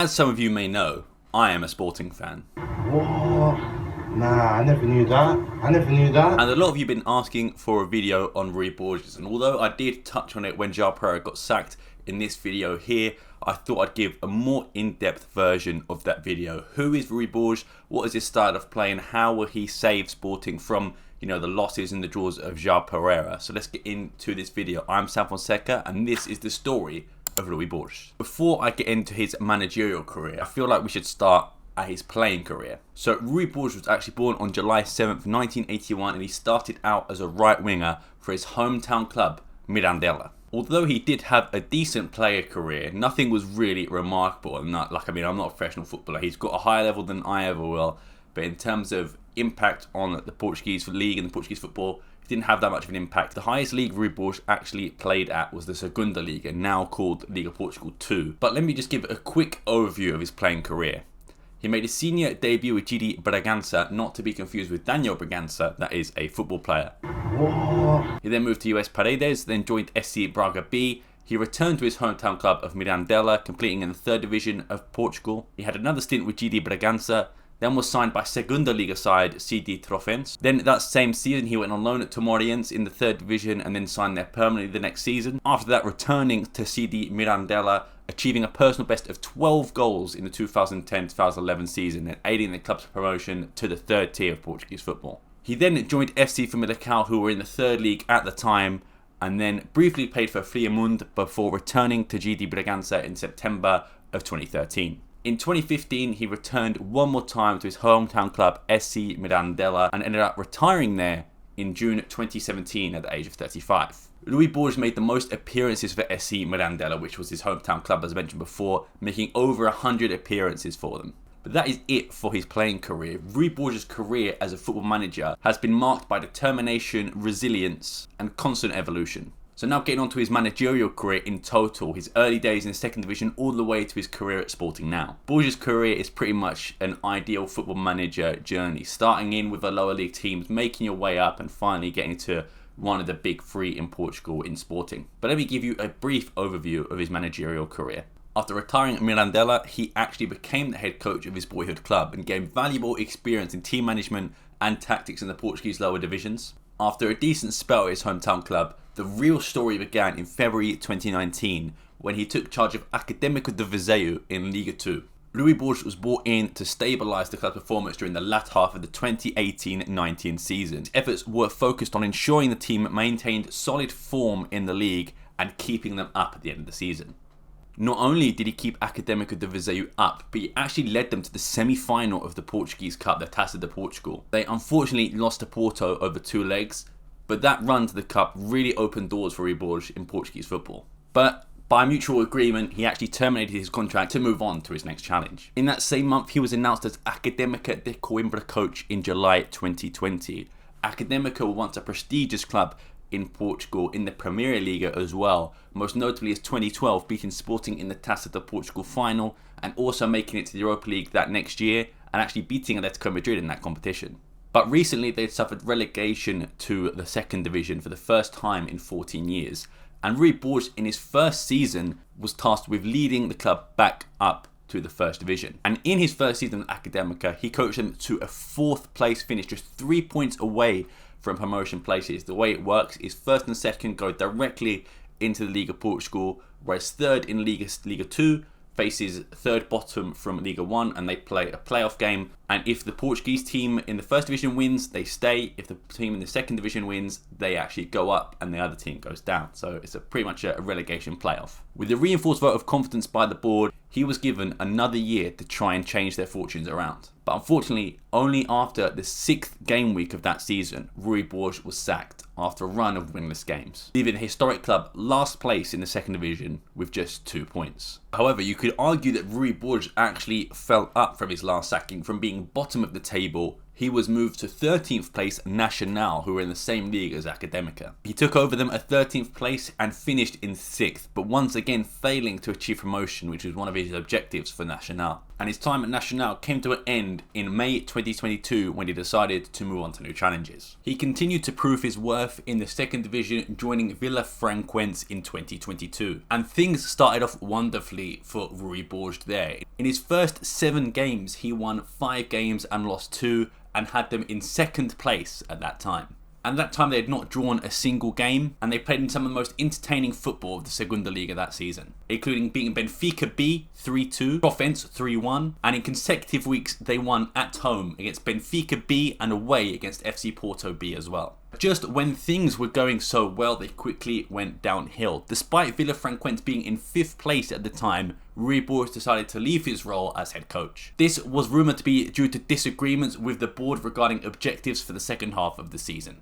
As some of you may know, I am a Sporting fan. What? Nah, I never knew that. And a lot of you have been asking for a video on Rui Borges, and although I did touch on it when João Pereira got sacked in this video here, I thought I'd give a more in-depth version of that video. Who is Rui Borges? What is his style of play, and how will he save Sporting from, the losses and the draws of João Pereira? So let's get into this video. I'm Sam Fonseca, and this is the story of Rui Borges. Before I get into his managerial career, I feel like we should start at his playing career. So Rui Borges was actually born on July 7th, 1981, and he started out as a right winger for his hometown club, Mirandela. Although he did have a decent player career, nothing was really remarkable. I'm not a professional footballer. He's got a higher level than I ever will, but in terms of impact on the Portuguese league and the Portuguese football, he didn't have that much of an impact. The highest league Rui Borges actually played at was the Segunda Liga, now called Liga Portugal 2. But let me just give a quick overview of his playing career. He made his senior debut with GD Bragança, not to be confused with Daniel Bragança, that is a football player. What? He then moved to US Paredes, then joined SC Braga B. He returned to his hometown club of Mirandela, completing in the 3rd division of Portugal. He had another stint with GD Bragança, then was signed by Segunda Liga side CD Trofense. Then that same season he went on loan at Tomoriense in the 3rd division and then signed there permanently the next season. After that, returning to CD Mirandela, achieving a personal best of 12 goals in the 2010-2011 season and aiding the club's promotion to the 3rd tier of Portuguese football. He then joined FC Famalicão, who were in the 3rd league at the time, and then briefly played for Friamund before returning to GD Bragança in September of 2013. In 2015, he returned one more time to his hometown club, SC Mirandela, and ended up retiring there in June 2017 at the age of 35. Rui Borges made the most appearances for SC Mirandela, which was his hometown club, as I mentioned before, making over 100 appearances for them. But that is it for his playing career. Rui Borges' career as a football manager has been marked by determination, resilience, and constant evolution. So now getting on to his managerial career in total, his early days in the 2nd division all the way to his career at Sporting now. Borges' career is pretty much an ideal football manager journey, starting in with the lower league teams, making your way up and finally getting to one of the big three in Portugal in Sporting. But let me give you a brief overview of his managerial career. After retiring at Mirandela, he actually became the head coach of his boyhood club and gained valuable experience in team management and tactics in the Portuguese lower divisions. After a decent spell at his hometown club, the real story began in February 2019 when he took charge of Academica de Viseu in Liga 2. Rui Borges was brought in to stabilise the club's performance during the latter half of the 2018-19 season. His efforts were focused on ensuring the team maintained solid form in the league and keeping them up at the end of the season. Not only did he keep Academica de Viseu up, but he actually led them to the semi-final of the Portuguese Cup, the TaçaDePortugal. They unfortunately lost to Porto over 2 legs, but that run to the Cup really opened doors for Rui Borges in Portuguese football. But by mutual agreement, he actually terminated his contract to move on to his next challenge. In that same month, he was announced as Academica de Coimbra coach in July 2020. Academica were once a prestigious club in Portugal in the Premier Liga as well, most notably as 2012 beating Sporting in the TaçaDePortugal final and also making it to the Europa League that next year and actually beating Atletico Madrid in that competition. But recently they'd suffered relegation to the 2nd division for the first time in 14 years, and Rui Borges in his first season was tasked with leading the club back up to the 1st division. And in his first season at Academica, he coached them to a 4th place finish, just 3 points away from promotion places. The way it works is 1st and 2nd go directly into the Liga Portugal, whereas 3rd in Liga 2 faces 3rd bottom from Liga 1 and they play a playoff game. And if the Portuguese team in the 1st division wins, they stay. If the team in the 2nd division wins, they actually go up and the other team goes down. So it's pretty much a relegation playoff. With a reinforced vote of confidence by the board, he was given another year to try and change their fortunes around. But unfortunately, only after the 6th game week of that season, Rui Borges was sacked after a run of winless games, leaving the historic club last place in the 2nd division with just 2 points. However, you could argue that Rui Borges actually fell up from his last sacking. From being bottom of the table, he was moved to 13th place Nacional, who were in the same league as Academica. He took over them at 13th place and finished in 6th, but once again failing to achieve promotion, which was one of his objectives for Nacional. And his time at Nacional came to an end in May 2022 when he decided to move on to new challenges. He continued to prove his worth in the second division, joining Vilafranquense in 2022. And things started off wonderfully for Rui Borges there. In his first 7 games, he won 5 games and lost 2, and had them in 2nd place at that time. And at that time they had not drawn a single game, and they played in some of the most entertaining football of the Segunda Liga that season, including beating Benfica B 3-2, Offense 3-1, and in consecutive weeks they won at home against Benfica B and away against FC Porto B as well. Just when things were going so well, they quickly went downhill. Despite Vilafranquense being in 5th place at the time, Rui Borges decided to leave his role as head coach. This was rumoured to be due to disagreements with the board regarding objectives for the second half of the season.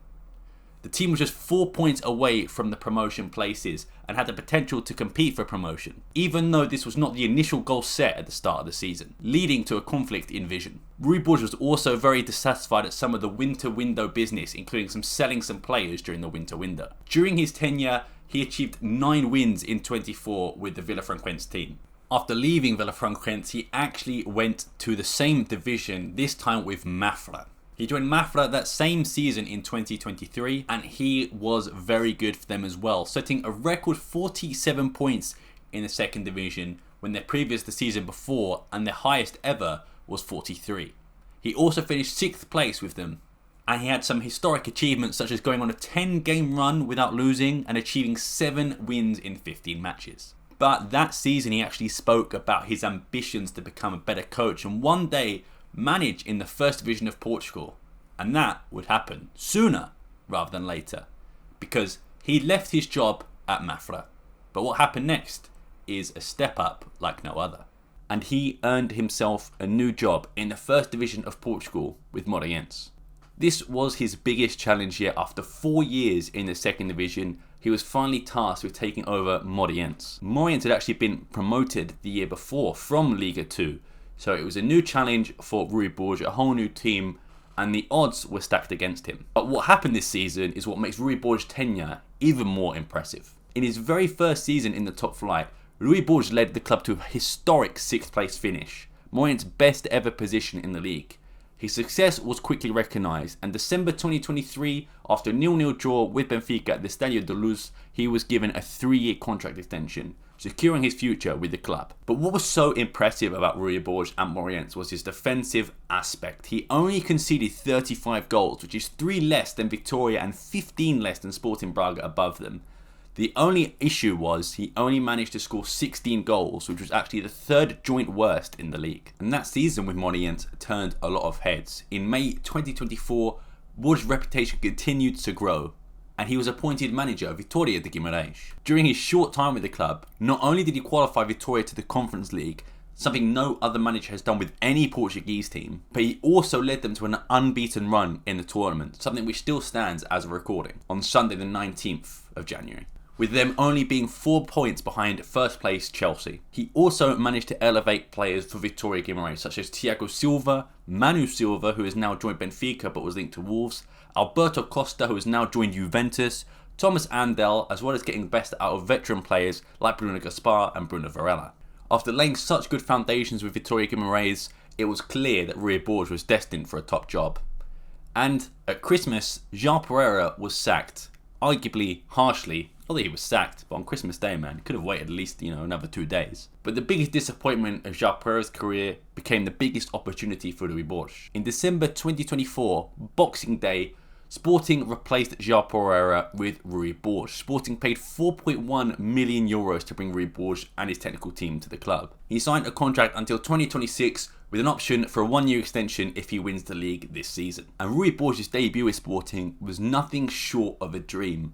The team was just 4 points away from the promotion places and had the potential to compete for promotion, even though this was not the initial goal set at the start of the season, leading to a conflict in vision. Rui Borges was also very dissatisfied at some of the winter window business, including selling some players during the winter window. During his tenure, he achieved 9 wins in 24 with the Vilafranquense team. After leaving Vilafranquense, he actually went to the same division, this time with Mafra. He joined Mafra that same season in 2023, and he was very good for them as well, setting a record 47 points in the second division when their previous the season before, and their highest ever was 43. He also finished 6th place with them, and he had some historic achievements such as going on a 10-game run without losing and achieving 7 wins in 15 matches. But that season he actually spoke about his ambitions to become a better coach and one day manage in the first division of Portugal, and that would happen sooner rather than later because he left his job at Mafra. But what happened next is a step up like no other, and he earned himself a new job in the first division of Portugal with Moreirense. This was his biggest challenge yet. After 4 years in the second division, he was finally tasked with taking over Moreirense. Moreirense had actually been promoted the year before from Liga 2, so it was a new challenge for Rui Borges, a whole new team, and the odds were stacked against him. But what happened this season is what makes Rui Borges' tenure even more impressive. In his very first season in the top flight, Rui Borges led the club to a historic 6th place finish, Moreirense's best ever position in the league. His success was quickly recognised, and December 2023, after a 0-0 draw with Benfica at the Estádio da Luz, he was given a 3-year contract extension, securing his future with the club. But what was so impressive about Rui Borges at Moreirense was his defensive aspect. He only conceded 35 goals, which is 3 less than Vitoria and 15 less than Sporting Braga above them. The only issue was he only managed to score 16 goals, which was actually the 3rd joint worst in the league. And that season with Moreirense turned a lot of heads. In May 2024, Borges' reputation continued to grow, and he was appointed manager of Vitoria de Guimarães. During his short time with the club, not only did he qualify Vitoria to the Conference League, something no other manager has done with any Portuguese team, but he also led them to an unbeaten run in the tournament, something which still stands as a recording, on Sunday the 19th of January. With them only being 4 points behind first place Chelsea. He also managed to elevate players for Vitoria Guimarães such as Thiago Silva, Manu Silva, who has now joined Benfica but was linked to Wolves, Alberto Costa, who has now joined Juventus, Thomas Andel, as well as getting the best out of veteran players like Bruno Gaspar and Bruno Varela. After laying such good foundations with Vitoria Guimarães, it was clear that Rui Borges was destined for a top job. And at Christmas, João Pereira was sacked, arguably harshly. Not that he was sacked, but on Christmas Day, man, he could have waited at least, another 2 days. But the biggest disappointment of João Pereira's career became the biggest opportunity for Rui Borges. In December 2024, Boxing Day, Sporting replaced João Pereira with Rui Borges. Sporting paid 4.1 million euros to bring Rui Borges and his technical team to the club. He signed a contract until 2026 with an option for a 1-year extension if he wins the league this season. And Rui Borges' debut with Sporting was nothing short of a dream.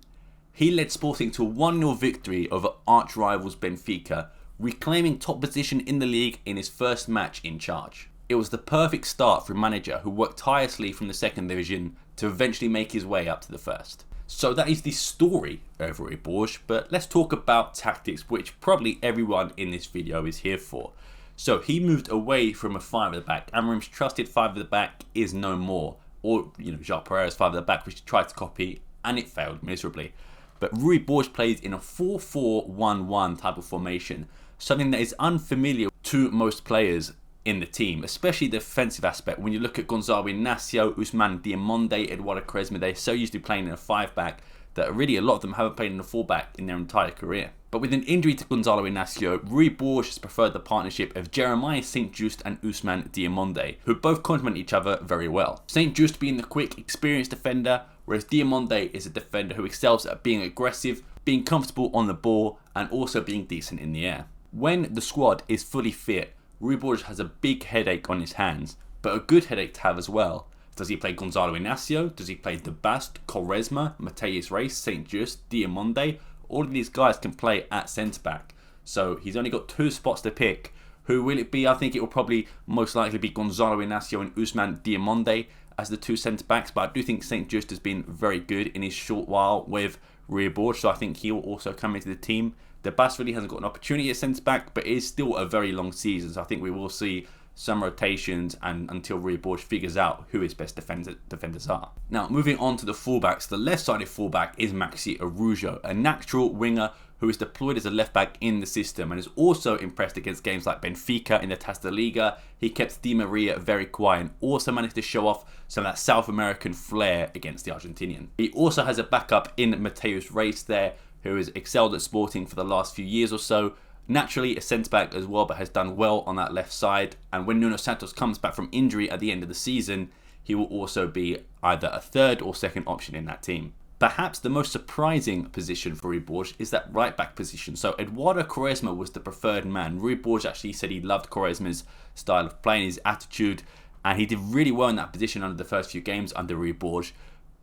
He led Sporting to a 1-0 victory over arch-rivals Benfica, reclaiming top position in the league in his first match in charge. It was the perfect start for a manager who worked tirelessly from the second division to eventually make his way up to the first. So that is the story of Rui Borges, but let's talk about tactics, which probably everyone in this video is here for. So he moved away from a 5 at the back. Amorim's trusted 5 at the back is no more. or Jacques Pereira's 5 at the back, which he tried to copy, and it failed miserably. But Rui Borges plays in a 4-4-1-1 type of formation, something that is unfamiliar to most players in the team, especially the defensive aspect. When you look at Gonzalo Inacio, Ousmane Diamonde, Eduardo Quaresma, they're so used to playing in a 5-back that really a lot of them haven't played in a 4-back in their entire career. But with an injury to Gonzalo Inacio, Rui Borges has preferred the partnership of Jeremiah St. Just and Ousmane Diamonde, who both complement each other very well. St. Just being the quick, experienced defender, whereas Diamonde is a defender who excels at being aggressive, being comfortable on the ball, and also being decent in the air. When the squad is fully fit, Rui Borges has a big headache on his hands, but a good headache to have as well. Does he play Gonzalo Inacio? Does he play De Bast, Quaresma, Mateus Reis, St. Just, Diamonde? All of these guys can play at centre-back. So he's only got 2 spots to pick. Who will it be? I think it will probably most likely be Gonzalo Inacio and Ousmane Diamonde as the 2 centre-backs. But I do think St. Just has been very good in his short while with Rui Borges. So I think he will also come into the team. De Bast really hasn't got an opportunity at centre-back, but it is still a very long season. So I think we will see some rotations and until Rui Borges figures out who his best defenders are. Now, moving on to the fullbacks, the left-sided fullback is Maxi Araujo, a natural winger who is deployed as a left-back in the system and is also impressed against games like Benfica in the TaçaDePortugal. He kept Di Maria very quiet and also managed to show off some of that South American flair against the Argentinian. He also has a backup in Mateus Reis there, who has excelled at Sporting for the last few years or so. Naturally a centre-back as well, but has done well on that left side. And when Nuno Santos comes back from injury at the end of the season, he will also be either a third or second option in that team. Perhaps the most surprising position for Rui Borges is that right-back position. So Eduardo Quaresma was the preferred man. Rui Borges actually said he loved Quaresma's style of playing, his attitude, and he did really well in that position under the first few games under Rui Borges.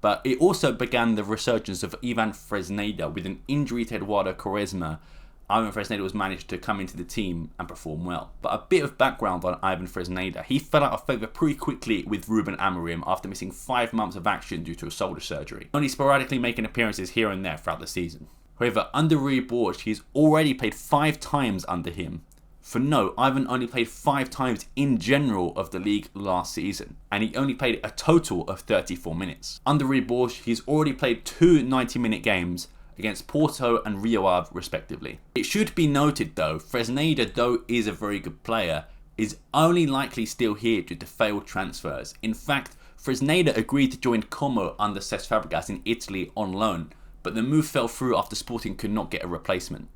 But it also began the resurgence of Ivan Fresneda. With an injury to Eduardo Quaresma, Ivan Fresneda was managed to come into the team and perform well. But a bit of background on Ivan Fresneda. He fell out of favour pretty quickly with Ruben Amorim after missing 5 months of action due to a shoulder surgery, only sporadically making appearances here and there throughout the season. However, under Rui Borges, he's already played 5 times under him. For note, Ivan only played 5 times in general of the league last season, and he only played a total of 34 minutes. Under Rui Borges, he's already played 2 90-minute games against Porto and Rio Ave respectively. It should be noted though, Fresneda, though is a very good player, is only likely still here due to failed transfers. In fact, Fresneda agreed to join Como under Cesc Fabregas in Italy on loan, but the move fell through after Sporting could not get a replacement.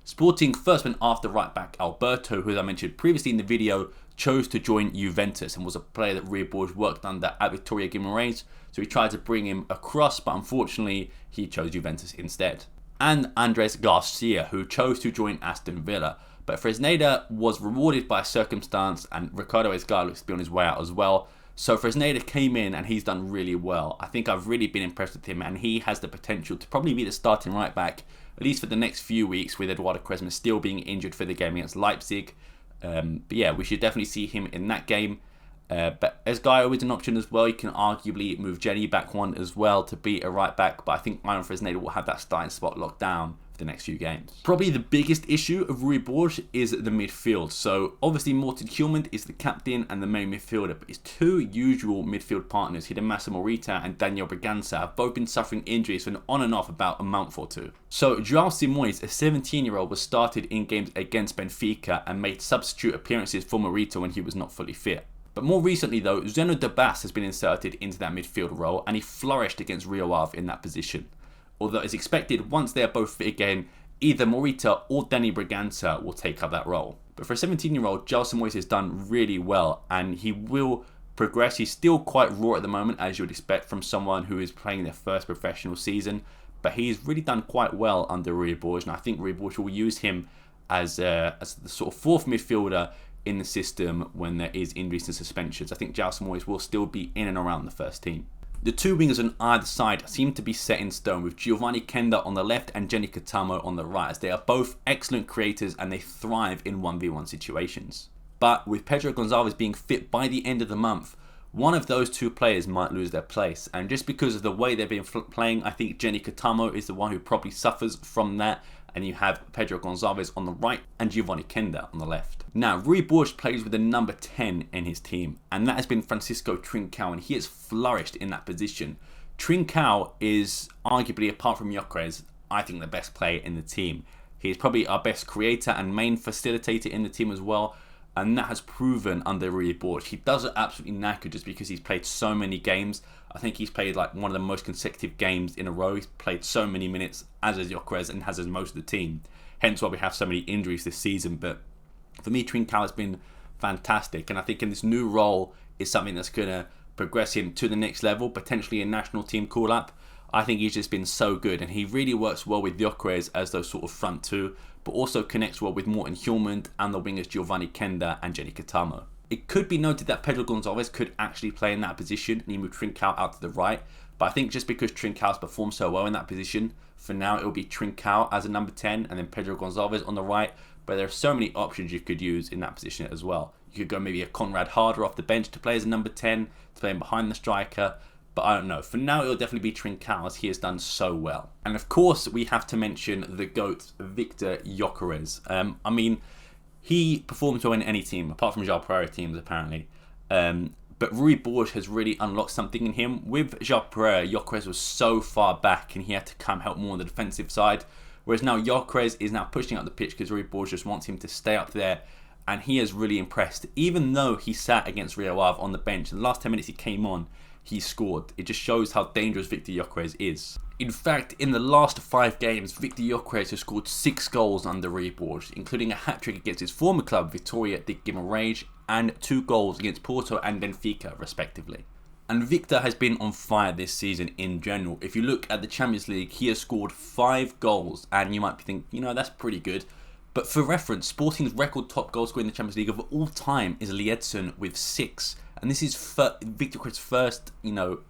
Sporting first went after right-back Alberto, who as I mentioned previously in the video, chose to join Juventus and was a player that Rui Borges worked under at Vitoria Guimarães, so he tried to bring him across, but unfortunately he chose Juventus instead. And Andres Garcia, who chose to join Aston Villa, but Fresneda was rewarded by circumstance and Ricardo Esgar looks to be on his way out as well. So Fresneda came in and he's done really well. I think I've really been impressed with him and he has the potential to probably be the starting right back, at least for the next few weeks, with Eduardo Quaresma still being injured for the game against Leipzig. But yeah, we should definitely see him in that game. But Esgaio is an option as well. You can arguably move Jenny back one as well to be a right back, but I think Ivan Fresneda will have that starting spot locked down for the next few games. Probably the biggest issue of Rui Borges is the midfield. So obviously Morten Kjellman is the captain and the main midfielder, but his 2 usual midfield partners, Hidemasa Morita and Daniel Bragança, have both been suffering injuries for on and off about a month or 2. So João Simões, a 17-year-old, was started in games against Benfica and made substitute appearances for Morita when he was not fully fit. But more recently though, Zeno De Bast has been inserted into that midfield role and he flourished against Rio Ave in that position. Although as expected, once they are both fit again, either Morita or Dani Bragança will take up that role. But for a 17-year-old, João Simões has done really well and he will progress. He's still quite raw at the moment, as you would expect from someone who is playing their first professional season, but he's really done quite well under Rui Borges, and I think Rui Borges will use him as the sort of 4th midfielder in the system when there is injuries and suspensions. I think João Simões will still be in and around the first team. The 2 wingers on either side seem to be set in stone, with Giovanni Kenda on the left and Jenny Katamo on the right, as they are both excellent creators and they thrive in 1v1 situations. But with Pedro Gonçalves being fit by the end of the month, one of those 2 players might lose their place, and just because of the way they've been playing, I think Jenny Katamo is the one who probably suffers from that, and you have Pedro Gonçalves on the right and Giovanni Kenda on the left. Now, Rui Borges plays with the number 10 in his team, and that has been Francisco Trincao, and he has flourished in that position. Trincao is arguably, apart from Gyökeres, I think the best player in the team. He is probably our best creator and main facilitator in the team as well, and that has proven under Rui Borges. He does it absolutely knackered just because he's played so many games. I think he's played like one of the most consecutive games in a row. He's played so many minutes, as has Gyökeres, and has as most of the team. Hence why we have so many injuries this season. But for me, Trincao has been fantastic, and I think in this new role is something that's going to progress him to the next level, potentially a national team call-up. I think he's just been so good, and he really works well with Gyökeres as those sort of front two, but also connects well with Morten Hjulmand and the wingers Giovanni Kenda and Jenny Katamo. It could be noted that Pedro Gonçalves could actually play in that position, and he moved Trincao out to the right, but I think just because Trincao's performed so well in that position, for now it will be Trincao as a number 10 and then Pedro Gonçalves on the right, but there are so many options you could use in that position as well. You could go maybe a Conrad Harder off the bench to play as a number 10, to play him behind the striker, but I don't know. For now, it'll definitely be Trincao, as he has done so well. And of course, we have to mention the GOAT, Victor Gyökeres. I mean, he performs well in any team, apart from João Pereira teams, apparently. But Rui Borges has really unlocked something in him. With João Pereira, Gyökeres was so far back, and he had to come help more on the defensive side. Whereas now Gyökeres is now pushing up the pitch because Rui Borges just wants him to stay up there. And he has really impressed. Even though he sat against Rio Ave on the bench, in the last 10 minutes he came on, he scored. It just shows how dangerous Victor Gyökeres is. In fact, in the last 5 games, Victor Gyökeres has scored 6 goals under Rui Borges, including a hat-trick against his former club, Vitoria de Guimarães, and 2 goals against Porto and Benfica, respectively. And Victor has been on fire this season in general. If you look at the Champions League, he has scored 5 goals, and you might be thinking, you know, that's pretty good. But for reference, Sporting's record top goal scorer in the Champions League of all time is Liedson with 6. And this is Victor Gyökeres' first,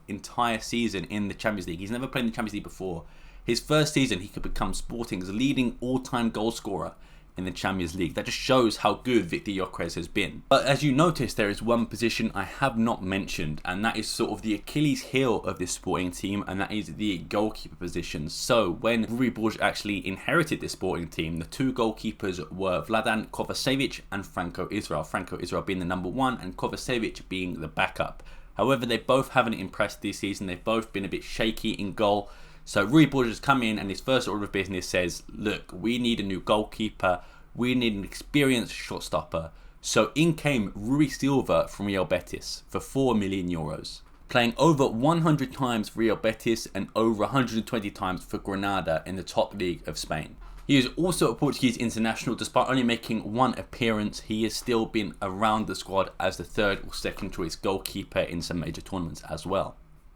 entire season in the Champions League. He's never played in the Champions League before. His first season, he could become Sporting's leading all-time goal scorer in the Champions League. That just shows how good Victor Gyökeres has been. But as you notice, there is one position I have not mentioned, and that is sort of the Achilles heel of this Sporting team, and that is the goalkeeper position. So when Rui Borges actually inherited this Sporting team, the 2 goalkeepers were Vladan Kovacevic and Franco Israel. Franco Israel being the number 1 and Kovacevic being the backup. However, they both haven't impressed this season. They've both been a bit shaky in goal. So Rui Borges has come in, and his first order of business says, look, we need a new goalkeeper. We need an experienced shot stopper. So in came Rui Silva from Real Betis for €4 million. Playing over 100 times for Real Betis and over 120 times for Granada in the top league of Spain. He is also a Portuguese international. Despite only making 1 appearance, he has still been around the squad as the 3rd or 2nd choice goalkeeper in some major tournaments as well.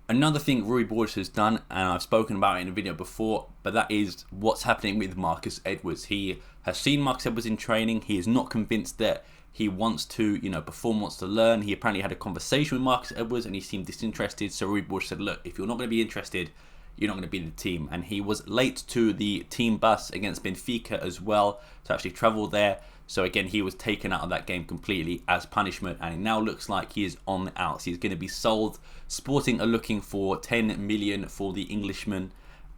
Another thing Rui Borges has done, and I've spoken about it in a video before, but that is what's happening with Marcus Edwards. He has seen Marcus Edwards in training. He is not convinced that he wants to, perform, wants to learn. He apparently had a conversation with Marcus Edwards and he seemed disinterested. So Rui Borges said, look, if you're not going to be interested, you're not going to be in the team. And he was late to the team bus against Benfica as well to actually travel there. So again, he was taken out of that game completely as punishment, and it now looks like he is on the outs. He's going to be sold. Sporting are looking for 10 million for the Englishman,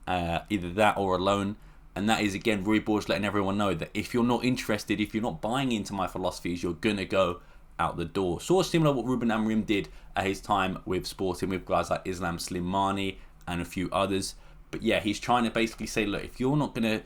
either that or a loan. And that is, again, Rui Borges letting everyone know that if you're not interested, if you're not buying into my philosophies, you're going to go out the door. Sort of similar to what Ruben Amorim did at his time with Sporting, with guys like Islam Slimani and a few others. But yeah, he's trying to basically say, look, if you're not going to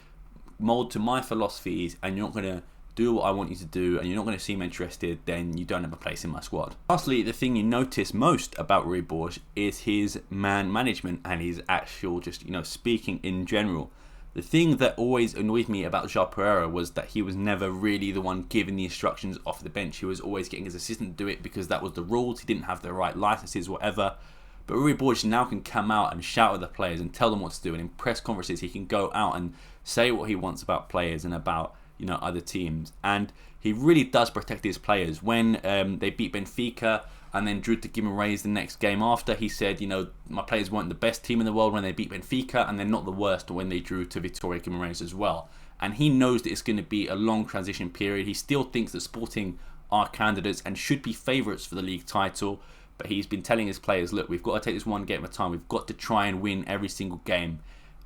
mould to my philosophies and you're not going to do what I want you to do and you're not going to seem interested, then you don't have a place in my squad. Lastly, the thing you notice most about Rui Borges is his man management and his actual just, speaking in general. The thing that always annoyed me about João Pereira was that he was never really the one giving the instructions off the bench. He was always getting his assistant to do it because that was the rules. He didn't have the right licenses, whatever. But Rui Borges now can come out and shout at the players and tell them what to do. And in press conferences, he can go out and say what he wants about players and about other teams, and he really does protect his players. When they beat Benfica and then drew to Guimarães the next game after, he said, my players weren't the best team in the world when they beat Benfica, and they're not the worst when they drew to Vitoria Guimarães as well. And he knows that it's going to be a long transition period. He still thinks that Sporting are candidates and should be favourites for the league title, but he's been telling his players, look, we've got to take this one game at a time. We've got to try and win every single game.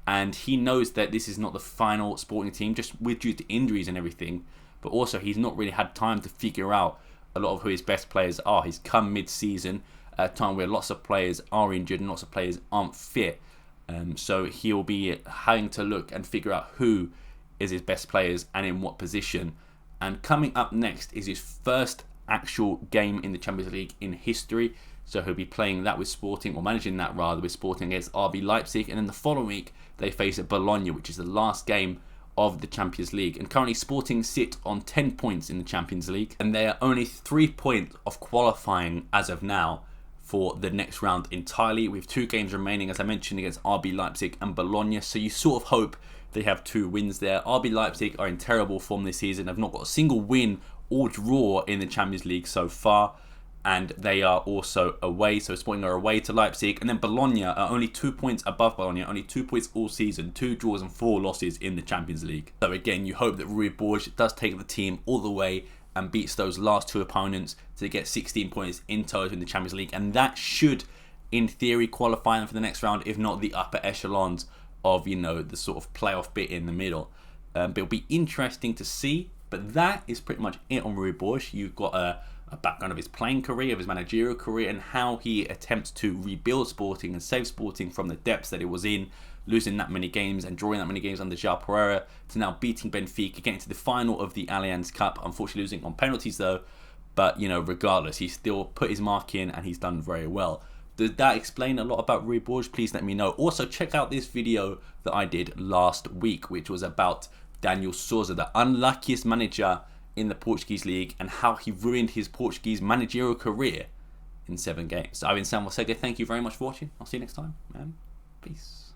and he knows that this is not the final Sporting team, just due to injuries and everything, but also he's not really had time to figure out a lot of who his best players are. He's come mid-season at a time where lots of players are injured and lots of players aren't fit, so he'll be having to look and figure out who is his best players and in what position. And coming up next is his first actual game in the Champions League in history. So he'll be playing that with Sporting, or managing that rather, with Sporting against RB Leipzig. And then the following week, they face Bologna, which is the last game of the Champions League. And currently Sporting sit on 10 points in the Champions League. And they are only 3 points of qualifying as of now for the next round entirely, with 2 games remaining, as I mentioned, against RB Leipzig and Bologna. So you sort of hope they have 2 wins there. RB Leipzig are in terrible form this season. They've not got a single win or draw in the Champions League so far. And they are also away. So Sporting are away to Leipzig. And then Bologna are only 2 points above Bologna. Only 2 points all season. 2 draws and 4 losses in the Champions League. So again, you hope that Rui Borges does take the team all the way and beats those last 2 opponents to get 16 points in total in the Champions League. And that should, in theory, qualify them for the next round, if not the upper echelons of, the sort of playoff bit in the middle. But it'll be interesting to see. But that is pretty much it on Rui Borges. You've got a background of his playing career, of his managerial career, and how he attempts to rebuild Sporting and save Sporting from the depths that it was in, losing that many games and drawing that many games under João Pereira, to now beating Benfica, getting to the final of the Allianz Cup, unfortunately losing on penalties though. But, regardless, he's still put his mark in and he's done very well. Does that explain a lot about Rui Borges? Please let me know. Also, check out this video that I did last week, which was about Daniel Sousa, the unluckiest manager in the Portuguese league, and how he ruined his Portuguese managerial career in 7 games. So I've been Sam Wasega. Thank you very much for watching. I'll see you next time, man. Peace.